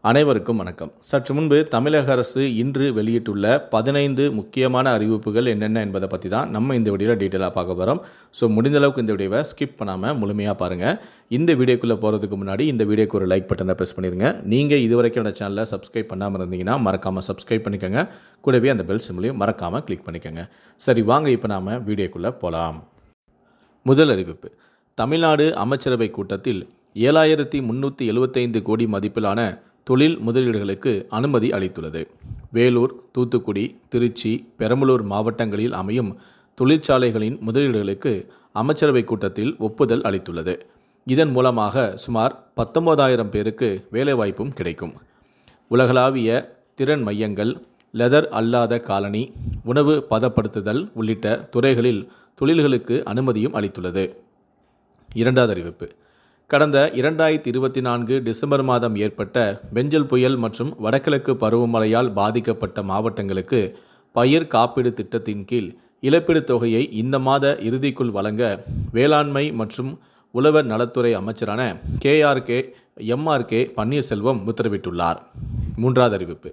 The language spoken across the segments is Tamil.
அனைவருக்கும் வணக்கம். சற்று முன்பு தமிழக அரசு இன்று வெளியிட்டுள்ள 15 முக்கியமான அறிவிப்புகள் என்னென்ன என்பதை பற்றி தான் நம்ம இந்த வீடியோவில் டீட்டெயிலாக பார்க்க போகிறோம். ஸோ முடிந்த அளவுக்கு இந்த வீடியோவை ஸ்கிப் பண்ணாமல் முழுமையாக பாருங்கள். இந்த வீடியோக்குள்ளே போகிறதுக்கு முன்னாடி இந்த வீடியோக்கு ஒரு லைக் பட்டனை ப்ரெஸ் பண்ணிடுங்க. நீங்கள் இதுவரைக்கும் என்னோட சேனலை சப்ஸ்கிரைப் பண்ணாமல் இருந்தீங்கன்னா மறக்காமல் சப்ஸ்கிரைப் பண்ணிக்கோங்க. கூடவே அந்த பெல் சிம்லையும் மறக்காமல் கிளிக் பண்ணிக்கோங்க. சரி, வாங்க இப்போ நாம் வீடியோக்குள்ளே போகலாம். முதல் அறிவிப்பு: தமிழ்நாடு அமைச்சரவை கூட்டத்தில் 7375 கோடி மதிப்பிலான தொழில் முதலீடுகளுக்கு அனுமதி அளித்துள்ளது. வேலூர், தூத்துக்குடி, திருச்சி, பெரம்பலூர் மாவட்டங்களில் அமையும் தொழிற்சாலைகளின் முதலீடுகளுக்கு அமைச்சரவை கூட்டத்தில் ஒப்புதல் அளித்துள்ளது. இதன் மூலமாக சுமார் 19,000 பேருக்கு வேலைவாய்ப்பும் கிடைக்கும். உலகளாவிய திறன் மையங்கள், லெதர் அல்லாத காலனி, உணவு பதப்படுத்துதல் உள்ளிட்ட துறைகளில் தொழில்களுக்கு அனுமதியும் அளித்துள்ளது. இரண்டாவது அறிவிப்பு: கடந்த 2024 டிசம்பர் மாதம் ஏற்பட்ட பெஞ்சல் புயல் மற்றும் வடகிழக்கு பருவமழையால் பாதிக்கப்பட்ட மாவட்டங்களுக்கு பயிர் காப்பீடு திட்டத்தின் கீழ் இழப்பீடு தொகையை இந்த மாத இறுதிக்குள் வழங்க வேளாண்மை மற்றும் உழவர் நலத்துறை அமைச்சரான எம்.ஆர்.கே. பன்னீர்செல்வம் உத்தரவிட்டுள்ளார். மூன்றாவது அறிவிப்பு: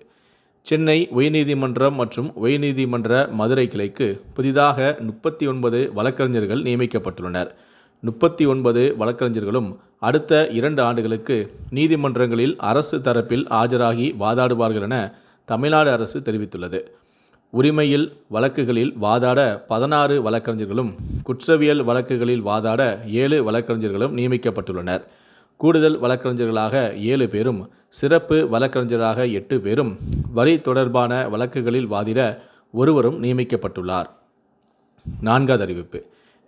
சென்னை உயர்நீதிமன்றம் மற்றும் உயர்நீதிமன்ற மதுரை கிளைக்கு புதிதாக 39 வழக்கறிஞர்கள் நியமிக்கப்பட்டுள்ளனர். 39 வழக்கறிஞர்களும் அடுத்த 2 ஆண்டுகளுக்கு நீதிமன்றங்களில் அரசு தரப்பில் ஆஜராகி வாதாடுவார்கள் என தமிழ்நாடு அரசு தெரிவித்துள்ளது. உரிமையில் வழக்குகளில் வாதாட 16 வழக்கறிஞர்களும், குற்றவியல் வழக்குகளில் வாதாட 7 வழக்கறிஞர்களும் நியமிக்கப்பட்டுள்ளனர். கூடுதல் வழக்கறிஞர்களாக 7 பேரும், சிறப்பு வழக்கறிஞராக 8 பேரும், வரி தொடர்பான வழக்குகளில் வாதிட ஒருவரும் நியமிக்கப்பட்டுள்ளார். நான்காவது அறிவிப்பு: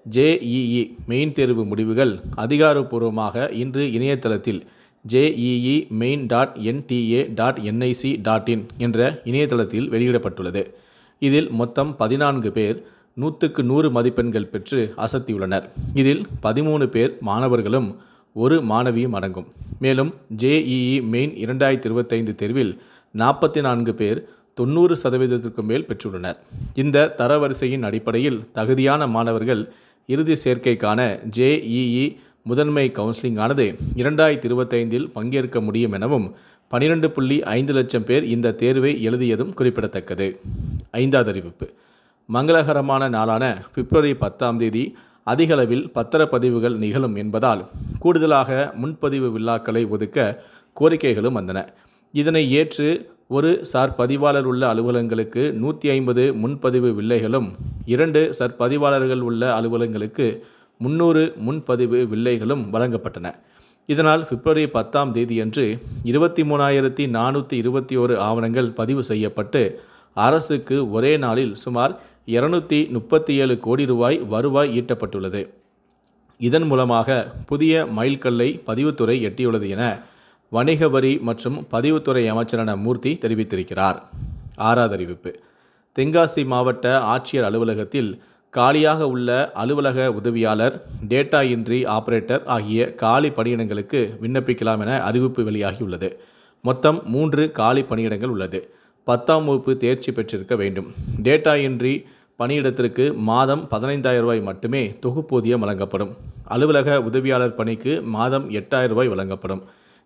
JEE மெயின் தேர்வு முடிவுகள் அதிகாரப்பூர்வமாக இன்று இணையதளத்தில் JEEmain.nta.nic.in என்ற இணையதளத்தில் வெளியிடப்பட்டுள்ளது. இதில் மொத்தம் 14 பேர் 100க்கு 100 மதிப்பெண்கள் பெற்று அசத்தியுள்ளனர். இதில் 13 பேர் மாணவர்களும் ஒரு மாணவியும் அடங்கும். மேலும் JEE மெயின் 2025 தேர்வில் 44 பேர் 90% மேல் பெற்றுள்ளனர். இந்த தரவரிசையின் அடிப்படையில் தகுதியான மாணவர்கள் இறுதி சேர்க்கைக்கான JEE முதன்மை கவுன்சிலிங் ஆனது 2025 பங்கேற்க முடியும் எனவும் 12.5 லட்சம் பேர் இந்த தேர்வை எழுதியதும் குறிப்பிடத்தக்கது. ஐந்தாவது அறிவிப்பு: மங்களகரமான நாளான பிப்ரவரி 10 அதிகளவில் பத்திரப்பதிவுகள் நிகழும் என்பதால் கூடுதலாக முன்பதிவு விழாக்களை ஒதுக்க கோரிக்கைகளும் வந்தன. இதனை ஏற்று ஒரு சார் பதிவாளர் உள்ள அலுவலகங்களுக்கு 150 முன்பதிவு வில்லைகளும், 2 சார் பதிவாளர்கள் உள்ள அலுவலகங்களுக்கு 300 முன்பதிவு வில்லைகளும் வழங்கப்பட்டன. இதனால் பிப்ரவரி 10 அன்று 23,421 ஆவணங்கள் பதிவு செய்யப்பட்டு அரசுக்கு ஒரே நாளில் சுமார் 237 கோடி ரூபாய் வருவாய் ஈட்டப்பட்டுள்ளது. இதன் மூலமாக புதிய மைல்கல்லை பதிவுத்துறை எட்டியுள்ளது என வணிக வரி மற்றும் பதிவுத்துறை அமைச்சரான மூர்த்தி தெரிவித்திருக்கிறார். ஆறாவது அறிவிப்பு: தென்காசி மாவட்ட ஆட்சியர் அலுவலகத்தில் காலியாக உள்ள அலுவலக உதவியாளர், டேட்டா என்ட்ரி ஆபரேட்டர் ஆகிய காலி பணியிடங்களுக்கு விண்ணப்பிக்கலாம் என அறிவிப்பு வெளியாகியுள்ளது. மொத்தம் 3 காலி பணியிடங்கள் உள்ளது. 10ஆம் வகுப்பு தேர்ச்சி பெற்றிருக்க வேண்டும். டேட்டா என்ட்ரி பணியிடத்திற்கு மாதம் 15,000 ரூபாய் மட்டுமே தொகுப்பூதியம் வழங்கப்படும். அலுவலக உதவியாளர் பணிக்கு மாதம் 8,000 ரூபாய் வழங்கப்படும்.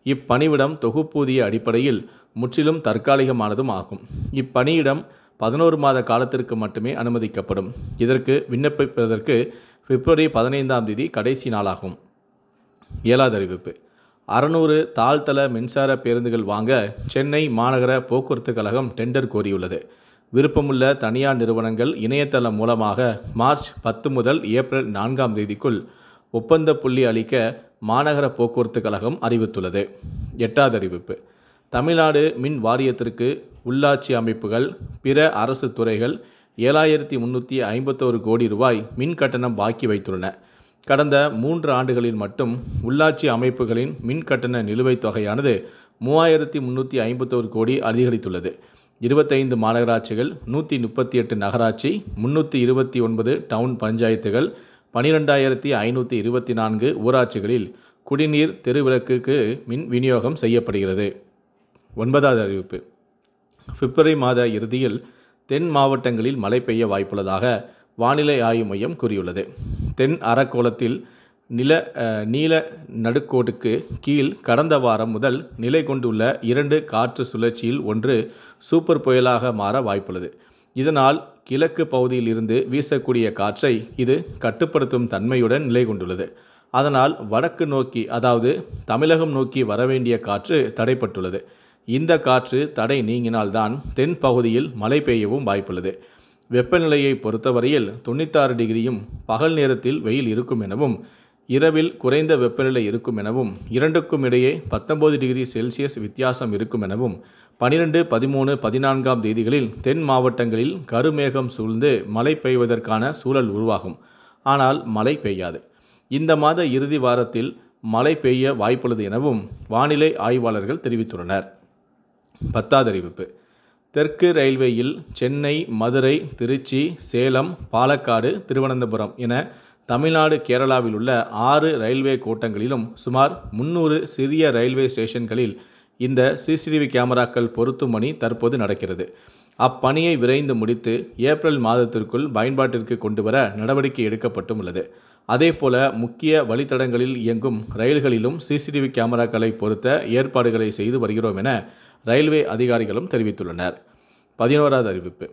இப்பணியிடம் தொகுப்பூதிய அடிப்படையில் முற்றிலும் தற்காலிகமானதும் ஆகும். இப்பணியிடம் 11 மாத காலத்திற்கு மட்டுமே அனுமதிக்கப்படும். இதற்கு விண்ணப்பிப்பதற்கு பிப்ரவரி 15 கடைசி நாளாகும். ஏழாவது அறிவிப்பு: 600 தாழ்தள மின்சார பேருந்துகள் வாங்க சென்னை மாநகர போக்குவரத்து கழகம் டெண்டர் கோரியுள்ளது. விருப்பமுள்ள தனியார் நிறுவனங்கள் இணையதளம் மூலமாக மார்ச் 10 முதல் ஏப்ரல் 4 ஒப்பந்த புள்ளி அளிக்க மாநகர போக்குவரத்து கழகம் அறிவித்துள்ளது. எட்டாவது அறிவிப்பு: தமிழ்நாடு மின் வாரியத்திற்கு உள்ளாட்சி அமைப்புகள், பிற அரசு துறைகள் 7,351 கோடி ரூபாய் மின் கட்டணம் பாக்கி வைத்துள்ளன. கடந்த 3 ஆண்டுகளில் மட்டும் உள்ளாட்சி அமைப்புகளின் மின் கட்டண நிலுவைத் தொகையானது 3,351 கோடி அதிகரித்துள்ளது. 25 மாநகராட்சிகள், 138 நகராட்சி, 329 டவுன் பஞ்சாயத்துகள், 12,524 ஊராட்சிகளில் குடிநீர், தெருவிளக்குக்கு மின் விநியோகம் செய்யப்படுகிறது. ஒன்பதாவது அறிவிப்பு: பிப்ரவரி மாத இறுதியில் தென் மாவட்டங்களில் மழை பெய்ய வாய்ப்புள்ளதாக வானிலை ஆய்வு மையம் கூறியுள்ளது. தென் அரக்கோளத்தில் நீல நடுக்கோட்டுக்கு கீழ் கடந்த வாரம் முதல் நிலை கொண்டுள்ள 2 காற்று சுழற்சியில் ஒன்று சூப்பர் புயலாக மாற வாய்ப்புள்ளது. இதனால் கிழக்கு பகுதியில் இருந்து வீசக்கூடிய காற்றை இது கட்டுப்படுத்தும் தன்மையுடன் நிலை கொண்டுள்ளது. அதனால் வடக்கு நோக்கி, அதாவது தமிழகம் நோக்கி வரவேண்டிய காற்று தடைப்பட்டுள்ளது. இந்த காற்று தடை நீங்கினால்தான் தென் பகுதியில் மழை பெய்யவும் வாய்ப்புள்ளது. வெப்பநிலையை பொறுத்தவரையில் 96 டிகிரியும், பகல் நேரத்தில் வெயில் இருக்கும் எனவும், இரவில் குறைந்த வெப்பநிலை இருக்கும் எனவும், இரண்டுக்கும் இடையே 19 டிகிரி செல்சியஸ் வித்தியாசம் இருக்கும் எனவும், 12, 13, 14ஆம் தேதிகளில் தென் மாவட்டங்களில் கருமேகம் சூழ்ந்து மழை பெய்வதற்கான சூழல் உருவாகும். ஆனால் மழை பெய்யாது. இந்த மாத இறுதி வாரத்தில் மழை பெய்ய வாய்ப்புள்ளது எனவும் வானிலை ஆய்வாளர்கள் தெரிவித்துள்ளனர். 10வது அறிவிப்பு. தெற்கு ரயில்வேயில் சென்னை, மதுரை, திருச்சி, சேலம், பாலக்காடு, திருவனந்தபுரம் என தமிழ்நாடு, கேரளாவில் உள்ள 6 ரயில்வே கோட்டங்களிலும் சுமார் 300 சிறிய ரயில்வே ஸ்டேஷன்களில் இந்த சிசிடிவி கேமராக்கள் பொருத்தும் பணி தற்போது நடக்கிறது. அப்பணியை விரைந்து முடித்து ஏப்ரல் மாதத்திற்குள் பயன்பாட்டிற்கு கொண்டுவர நடவடிக்கை எடுக்கப்பட்டும் உள்ளது. அதேபோல முக்கிய வழித்தடங்களில் இயங்கும் ரயில்களிலும் சிசிடிவி கேமராக்களை பொருத்த ஏற்பாடுகளை செய்து வருகிறோம் என ரயில்வே அதிகாரிகளும் தெரிவித்துள்ளனர். 11வது அறிவிப்பு.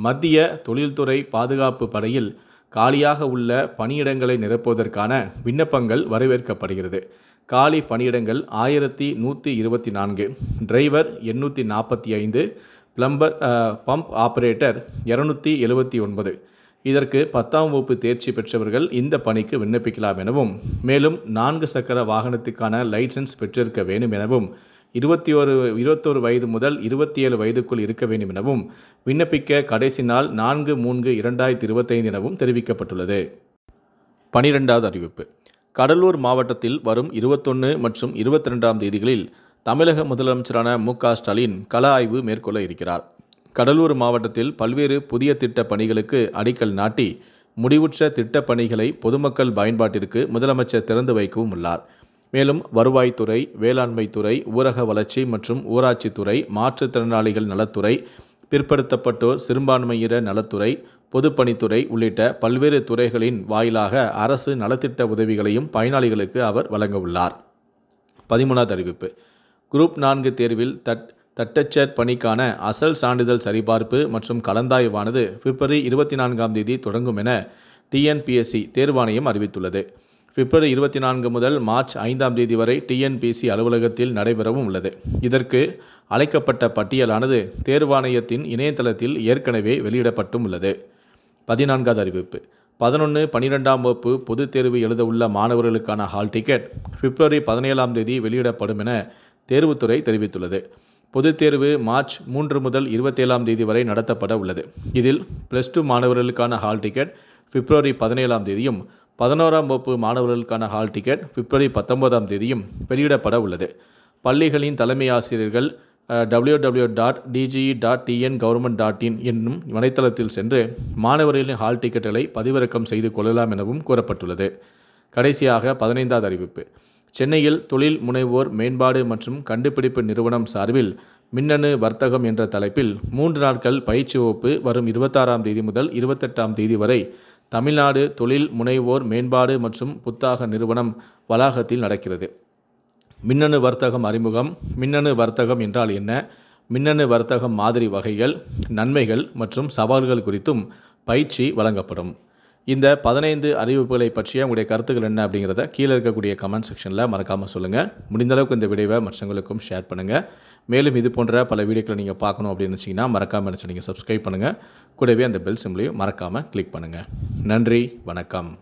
மத்திய தொழில்துறை பாதுகாப்பு படையில் காலியாக உள்ள பணியிடங்களை நிரப்புவதற்கான விண்ணப்பங்கள் வரவேற்கப்படுகிறது. காலி பணியிடங்கள் 1124, டிரைவர் 845, பம்ப் ஆபரேட்டர் 279. இதற்கு 10ஆம் வகுப்பு தேர்ச்சி பெற்றவர்கள் இந்த பணிக்கு விண்ணப்பிக்கலாம் எனவும், மேலும் 4 சக்கர வாகனத்துக்கான லைசன்ஸ் பெற்றிருக்க வேண்டும் எனவும், 21 வயது முதல் 27 வயதுக்குள் இருக்க வேண்டும் எனவும், விண்ணப்பிக்க கடைசி நாள் 4/3/2025 எனவும் தெரிவிக்கப்பட்டுள்ளது. 12வது அறிவிப்பு. கடலூர் மாவட்டத்தில் வரும் 21 மற்றும் 22ஆம் தேதிகளில் தமிழக முதலமைச்சரான மு.க. ஸ்டாலின் கள ஆய்வு மேற்கொள்ள இருக்கிறார். கடலூர் மாவட்டத்தில் பல்வேறு புதிய திட்ட பணிகளுக்கு அடிக்கல் நாட்டி முடிவுற்ற திட்டப் பணிகளை பொதுமக்கள் பயன்பாட்டிற்கு முதலமைச்சர் திறந்து வைக்கவும் உள்ளார். மேலும் வருவாய்த்துறை, வேளாண்மைத்துறை, ஊரக வளர்ச்சி மற்றும் ஊராட்சித்துறை, மாற்றுத்திறனாளிகள் நலத்துறை, பிற்படுத்தப்பட்டோர் சிறுபான்மையினர் நலத்துறை, பொதுப்பணித்துறை உள்ளிட்ட பல்வேறு துறைகளின் வாயிலாக அரசு நலத்திட்ட உதவிகளையும் பயனாளிகளுக்கு அவர் வழங்க உள்ளார். 13வது அறிவிப்பு. குரூப் 4 தேர்வில் தட்டச்சர் பணிக்கான அசல் சான்றிதழ் சரிபார்ப்பு மற்றும் கலந்தாய்வானது பிப்ரவரி 24ஆம் தேதி தொடங்கும் என டிஎன்பிஎஸ்சி தேர்வாணையம் அறிவித்துள்ளது. பிப்ரவரி 24 முதல் மார்ச் 5ஆம் தேதி வரை டிஎன்பிஎஸ்சி அலுவலகத்தில் நடைபெறவும் உள்ளது. இதற்கு அழைக்கப்பட்ட பட்டியலானது தேர்வாணையத்தின் இணையதளத்தில் ஏற்கனவே வெளியிடப்பட்டும் உள்ளது. 14வது அறிவிப்பு. 11, 12ஆம் வகுப்பு பொதுத் தேர்வு எழுத உள்ள மாணவர்களுக்கான ஹால் டிக்கெட் பிப்ரவரி 17ஆம் தேதி வெளியிடப்படும் என தேர்வுத்துறை தெரிவித்துள்ளது. பொதுத் தேர்வு மார்ச் 3 முதல் 27ஆம் தேதி வரை நடத்தப்பட உள்ளது. இதில் +2 மாணவர்களுக்கான ஹால் டிக்கெட் பிப்ரவரி 17ஆம் தேதியும், 11ஆம் வகுப்பு மாணவர்களுக்கான ஹால் டிக்கெட் பிப்ரவரி 19ஆம் தேதியும் வெளியிடப்பட உள்ளது. பள்ளிகளின் தலைமை ஆசிரியர்கள் www.dge.tngovernment.in என்னும் வலைத்தளத்தில் சென்று மாணவர்களின் ஹால் டிக்கெட்டுகளை பதிவிறக்கம் செய்து கொள்ளலாம் எனவும் கூறப்பட்டுள்ளது. கடைசியாக 15வது அறிவிப்பு. சென்னையில் தொழில் முனைவோர் மேம்பாடு மற்றும் கண்டுபிடிப்பு நிறுவனம் சார்பில் மின்னணு வர்த்தகம் என்ற தலைப்பில் 3 நாட்கள் பயிற்சி வகுப்பு வரும் 26ஆம் தேதி முதல் 28ஆம் தேதி வரை தமிழ்நாடு தொழில் முனைவோர் மேம்பாடு மற்றும் புத்தாக்க நிறுவனம் வளாகத்தில் நடக்கிறது. மின்னணு வர்த்தகம் அறிமுகம், மின்னணு வர்த்தகம் என்றால் என்ன, மின்னணு வர்த்தகம் மாதிரி வகைகள், நன்மைகள் மற்றும் சவால்கள் குறித்தும் பயிற்சி வழங்கப்படும். இந்த 15 அறிவிப்புகளை பற்றிய உங்களுடைய கருத்துக்கள் என்ன அப்படிங்கிறத கீழே இருக்கக்கூடிய கமெண்ட் செக்ஷனில் மறக்காமல் சொல்லுங்கள். முடிந்தளவுக்கு இந்த வீடியோவை மற்றவங்களுக்கும் ஷேர் பண்ணுங்கள். மேலும் இது போன்ற பல வீடியோக்களை நீங்கள் பார்க்கணும் அப்படின்னு நினச்சிங்கன்னா மறக்காமல் நீங்கள் சப்ஸ்கிரைப் பண்ணுங்கள். கூடவே அந்த பெல் சிம்பிளையும் மறக்காமல் கிளிக் பண்ணுங்கள். நன்றி, வணக்கம்.